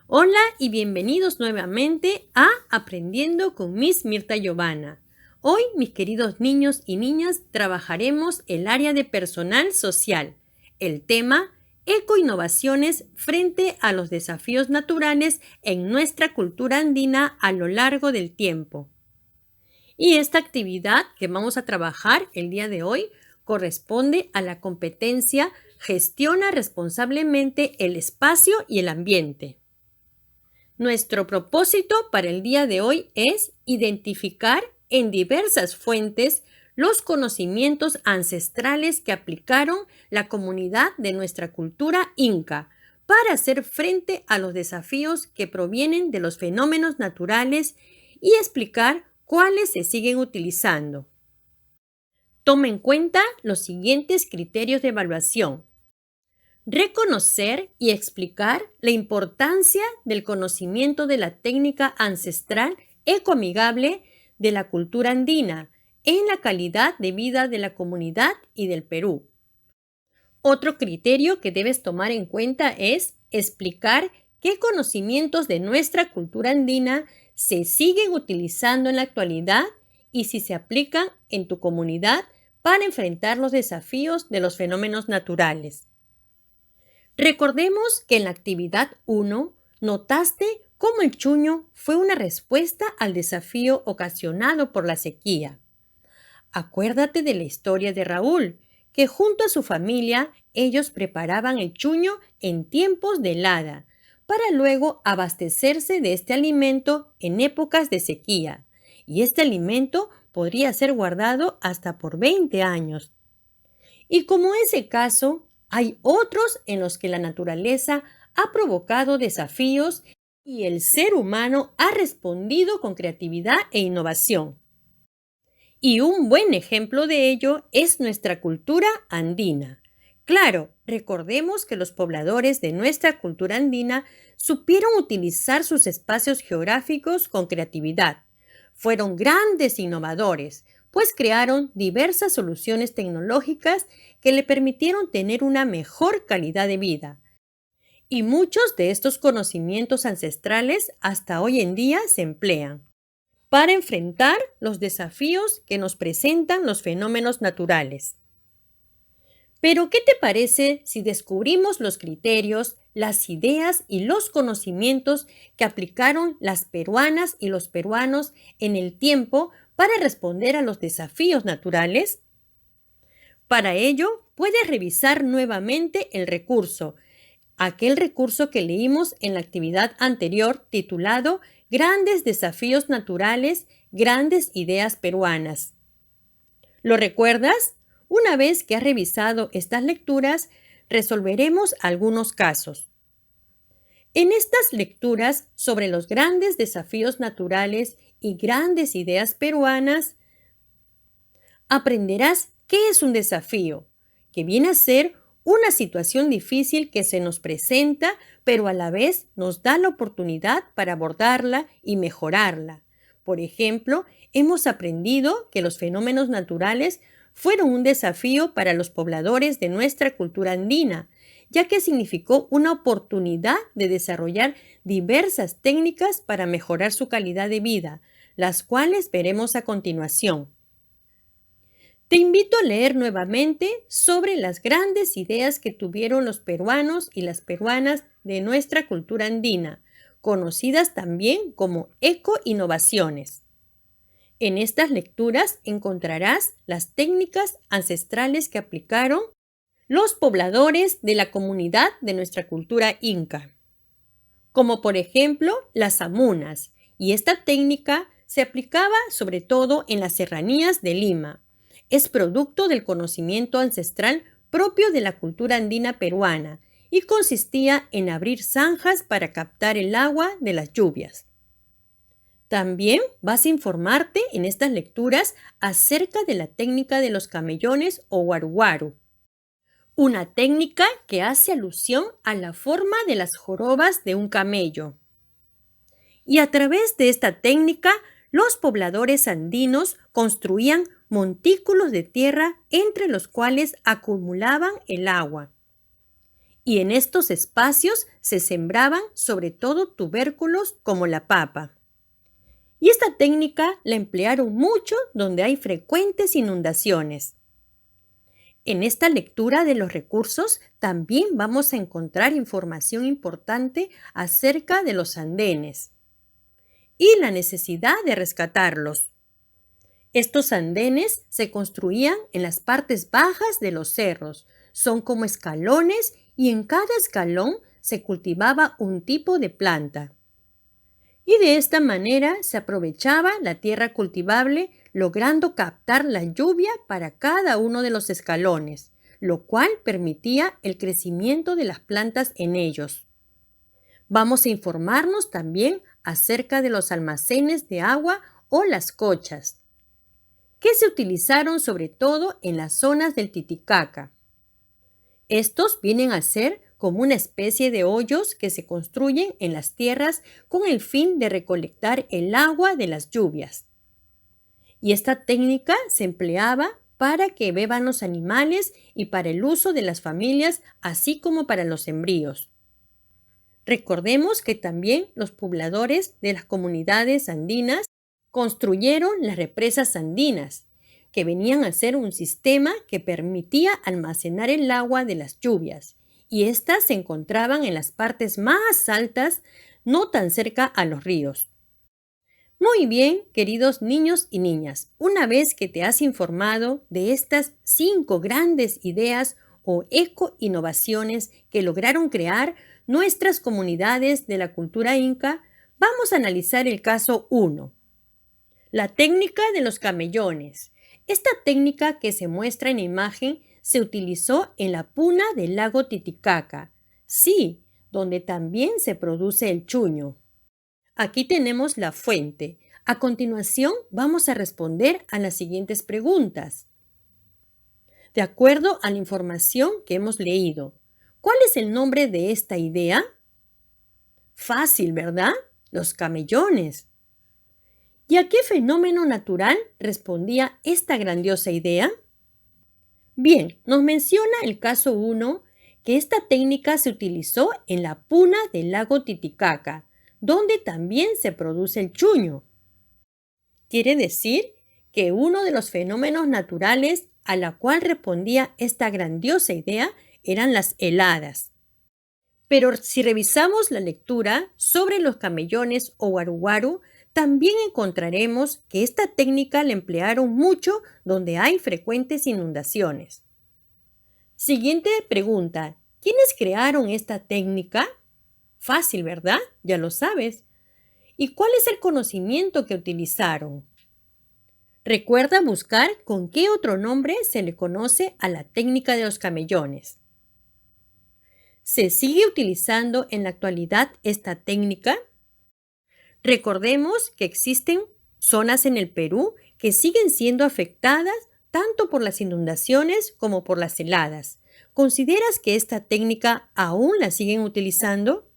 Hola y bienvenidos nuevamente a Aprendiendo con Miss Mirta Giovanna. Hoy, mis queridos niños y niñas, trabajaremos el área de personal social. El tema, ecoinnovaciones frente a los desafíos naturales en nuestra cultura andina a lo largo del tiempo. Y esta actividad que vamos a trabajar el día de hoy corresponde a la competencia Gestiona responsablemente el espacio y el ambiente. Nuestro propósito para el día de hoy es identificar en diversas fuentes los conocimientos ancestrales que aplicaron la comunidad de nuestra cultura inca para hacer frente a los desafíos que provienen de los fenómenos naturales y explicar cuáles se siguen utilizando. Toma en cuenta los siguientes criterios de evaluación. Reconocer y explicar la importancia del conocimiento de la técnica ancestral ecoamigable de la cultura andina en la calidad de vida de la comunidad y del Perú. Otro criterio que debes tomar en cuenta es explicar qué conocimientos de nuestra cultura andina se siguen utilizando en la actualidad y si se aplican en tu comunidad para enfrentar los desafíos de los fenómenos naturales. Recordemos que en la actividad 1 notaste cómo el chuño fue una respuesta al desafío ocasionado por la sequía. Acuérdate de la historia de Raúl, que junto a su familia ellos preparaban el chuño en tiempos de helada, para luego abastecerse de este alimento en épocas de sequía, y este alimento podría ser guardado hasta por 20 años. Y como ese caso, hay otros en los que la naturaleza ha provocado desafíos y el ser humano ha respondido con creatividad e innovación. Y un buen ejemplo de ello es nuestra cultura andina. Claro, recordemos que los pobladores de nuestra cultura andina supieron utilizar sus espacios geográficos con creatividad. Fueron grandes innovadores, pues crearon diversas soluciones tecnológicas que le permitieron tener una mejor calidad de vida. Y muchos de estos conocimientos ancestrales hasta hoy en día se emplean para enfrentar los desafíos que nos presentan los fenómenos naturales. Pero, ¿qué te parece si descubrimos los criterios, las ideas y los conocimientos que aplicaron las peruanas y los peruanos en el tiempo para responder a los desafíos naturales? Para ello, puedes revisar nuevamente el recurso, aquel recurso que leímos en la actividad anterior titulado Grandes desafíos naturales, grandes ideas peruanas. ¿Lo recuerdas? Una vez que has revisado estas lecturas, resolveremos algunos casos. En estas lecturas sobre los grandes desafíos naturales y grandes ideas peruanas, aprenderás qué es un desafío, que viene a ser una situación difícil que se nos presenta, pero a la vez nos da la oportunidad para abordarla y mejorarla. Por ejemplo, hemos aprendido que los fenómenos naturales fueron un desafío para los pobladores de nuestra cultura andina, ya que significó una oportunidad de desarrollar diversas técnicas para mejorar su calidad de vida, las cuales veremos a continuación. Te invito a leer nuevamente sobre las grandes ideas que tuvieron los peruanos y las peruanas de nuestra cultura andina, conocidas también como ecoinnovaciones. En estas lecturas encontrarás las técnicas ancestrales que aplicaron los pobladores de la comunidad de nuestra cultura inca, como por ejemplo las amunas, y esta técnica se aplicaba sobre todo en las serranías de Lima. Es producto del conocimiento ancestral propio de la cultura andina peruana y consistía en abrir zanjas para captar el agua de las lluvias. También vas a informarte en estas lecturas acerca de la técnica de los camellones o guaruguaru, una técnica que hace alusión a la forma de las jorobas de un camello. Y a través de esta técnica, los pobladores andinos construían montículos de tierra entre los cuales acumulaban el agua. Y en estos espacios se sembraban sobre todo tubérculos como la papa. Y esta técnica la emplearon mucho donde hay frecuentes inundaciones. En esta lectura de los recursos también vamos a encontrar información importante acerca de los andenes y la necesidad de rescatarlos. Estos andenes se construían en las partes bajas de los cerros. Son como escalones y en cada escalón se cultivaba un tipo de planta. Y de esta manera se aprovechaba la tierra cultivable, logrando captar la lluvia para cada uno de los escalones, lo cual permitía el crecimiento de las plantas en ellos. Vamos a informarnos también acerca de los almacenes de agua o las cochas, que se utilizaron sobre todo en las zonas del Titicaca. Estos vienen a ser como una especie de hoyos que se construyen en las tierras con el fin de recolectar el agua de las lluvias. Y esta técnica se empleaba para que beban los animales y para el uso de las familias, así como para los sembríos. Recordemos que también los pobladores de las comunidades andinas construyeron las represas andinas, que venían a ser un sistema que permitía almacenar el agua de las lluvias, y éstas se encontraban en las partes más altas, no tan cerca a los ríos. Muy bien, queridos niños y niñas, una vez que te has informado de estas 5 grandes ideas o eco-innovaciones que lograron crear nuestras comunidades de la cultura inca, vamos a analizar el caso 1. La técnica de los camellones. Esta técnica que se muestra en imagen se utilizó en la puna del lago Titicaca, sí, donde también se produce el chuño. Aquí tenemos la fuente. A continuación vamos a responder a las siguientes preguntas. De acuerdo a la información que hemos leído, ¿cuál es el nombre de esta idea? Fácil, ¿verdad? Los camellones. ¿Y a qué fenómeno natural respondía esta grandiosa idea? Bien, nos menciona el caso 1 que esta técnica se utilizó en la puna del lago Titicaca, donde también se produce el chuño. Quiere decir que uno de los fenómenos naturales a la cual respondía esta grandiosa idea eran las heladas. Pero si revisamos la lectura sobre los camellones o guaruguaru, también encontraremos que esta técnica la emplearon mucho donde hay frecuentes inundaciones. Siguiente pregunta. ¿Quiénes crearon esta técnica? Fácil, ¿verdad? Ya lo sabes. ¿Y cuál es el conocimiento que utilizaron? Recuerda buscar con qué otro nombre se le conoce a la técnica de los camellones. ¿Se sigue utilizando en la actualidad esta técnica? Recordemos que existen zonas en el Perú que siguen siendo afectadas tanto por las inundaciones como por las heladas. ¿Consideras que esta técnica aún la siguen utilizando?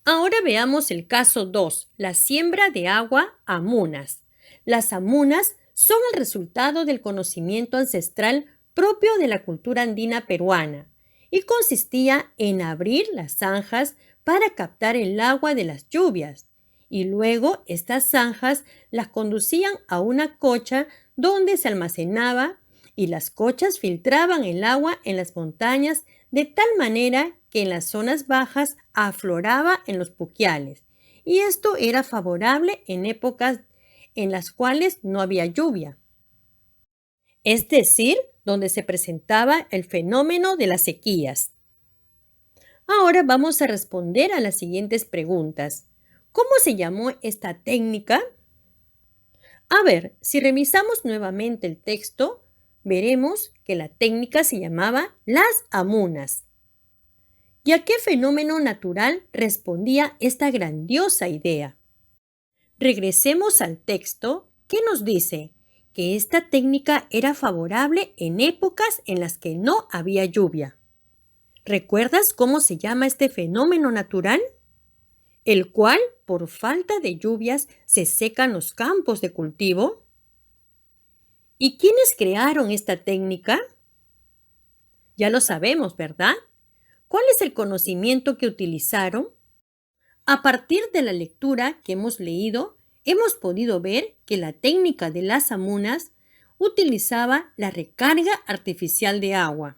Ahora veamos el caso 2, la siembra de agua amunas. Las amunas son el resultado del conocimiento ancestral propio de la cultura andina peruana y consistía en abrir las zanjas para captar el agua de las lluvias. Y luego estas zanjas las conducían a una cocha donde se almacenaba y las cochas filtraban el agua en las montañas de tal manera que en las zonas bajas afloraba en los puquiales. Y esto era favorable en épocas en las cuales no había lluvia. Es decir, donde se presentaba el fenómeno de las sequías. Ahora vamos a responder a las siguientes preguntas. ¿Cómo se llamó esta técnica? A ver, si revisamos nuevamente el texto, veremos que la técnica se llamaba las amunas. ¿Y a qué fenómeno natural respondía esta grandiosa idea? Regresemos al texto que nos dice que esta técnica era favorable en épocas en las que no había lluvia. ¿Recuerdas cómo se llama este fenómeno natural? El cual, por falta de lluvias, se secan los campos de cultivo. ¿Y quiénes crearon esta técnica? Ya lo sabemos, ¿verdad? ¿Cuál es el conocimiento que utilizaron? A partir de la lectura que hemos leído, hemos podido ver que la técnica de las amunas utilizaba la recarga artificial de agua.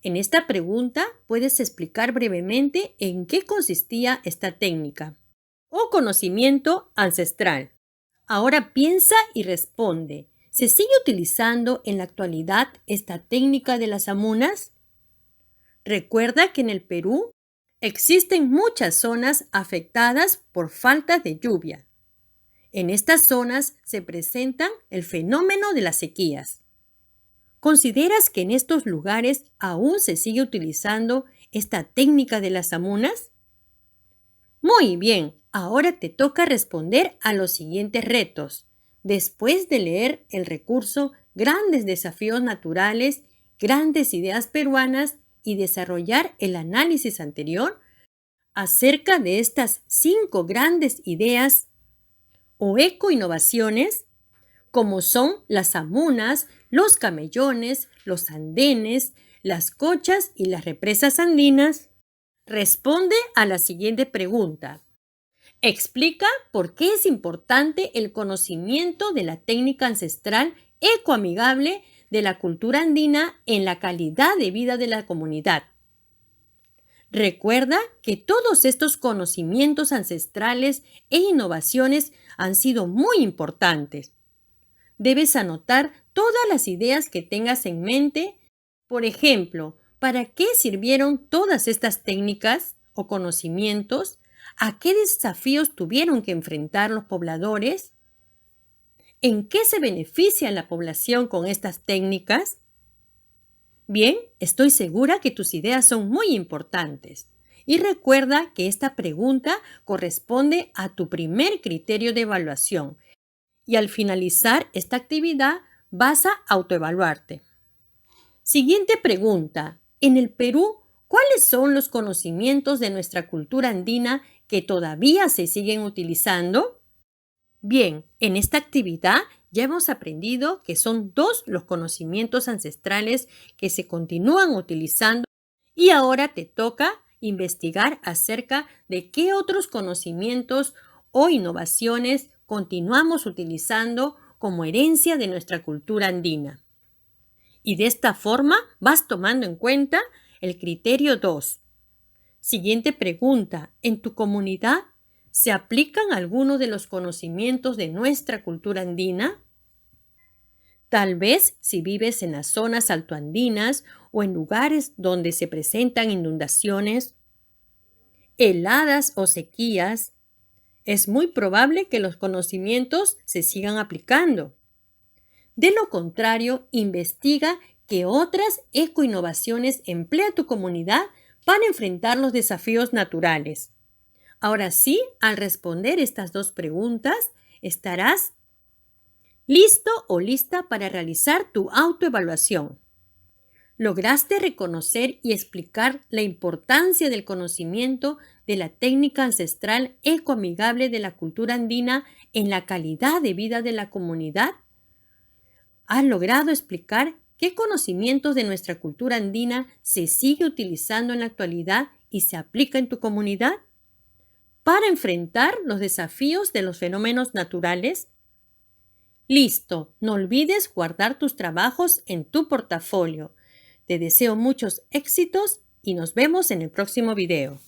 En esta pregunta puedes explicar brevemente en qué consistía esta técnica o conocimiento ancestral. Ahora piensa y responde. ¿Se sigue utilizando en la actualidad esta técnica de las amunas? Recuerda que en el Perú existen muchas zonas afectadas por falta de lluvia. En estas zonas se presenta el fenómeno de las sequías. ¿Consideras que en estos lugares aún se sigue utilizando esta técnica de las amunas? Muy bien, ahora te toca responder a los siguientes retos. Después de leer el recurso Grandes desafíos naturales, grandes ideas peruanas y desarrollar el análisis anterior acerca de estas 5 grandes ideas o ecoinnovaciones, como son las amunas, los camellones, los andenes, las cochas y las represas andinas, responde a la siguiente pregunta. Explica por qué es importante el conocimiento de la técnica ancestral ecoamigable de la cultura andina en la calidad de vida de la comunidad. Recuerda que todos estos conocimientos ancestrales e innovaciones han sido muy importantes. Debes anotar todas las ideas que tengas en mente. Por ejemplo, ¿para qué sirvieron todas estas técnicas o conocimientos? ¿A qué desafíos tuvieron que enfrentar los pobladores? ¿En qué se beneficia la población con estas técnicas? Bien, estoy segura que tus ideas son muy importantes. Y recuerda que esta pregunta corresponde a tu primer criterio de evaluación. Y al finalizar esta actividad vas a autoevaluarte. Siguiente pregunta. En el Perú, ¿cuáles son los conocimientos de nuestra cultura andina que todavía se siguen utilizando? Bien, en esta actividad ya hemos aprendido que son 2 los conocimientos ancestrales que se continúan utilizando y ahora te toca investigar acerca de qué otros conocimientos o innovaciones continuamos utilizando como herencia de nuestra cultura andina. Y de esta forma vas tomando en cuenta el criterio 2. Siguiente pregunta. ¿En tu comunidad se aplican algunos de los conocimientos de nuestra cultura andina? Tal vez si vives en las zonas altoandinas o en lugares donde se presentan inundaciones, heladas o sequías, es muy probable que los conocimientos se sigan aplicando. De lo contrario, investiga qué otras ecoinnovaciones emplea tu comunidad para enfrentar los desafíos naturales. Ahora sí, al responder estas 2 preguntas, estarás listo o lista para realizar tu autoevaluación. ¿Lograste reconocer y explicar la importancia del conocimiento de la técnica ancestral ecoamigable de la cultura andina en la calidad de vida de la comunidad? ¿Has logrado explicar qué conocimientos de nuestra cultura andina se sigue utilizando en la actualidad y se aplica en tu comunidad para enfrentar los desafíos de los fenómenos naturales? Listo, no olvides guardar tus trabajos en tu portafolio. Te deseo muchos éxitos y nos vemos en el próximo video.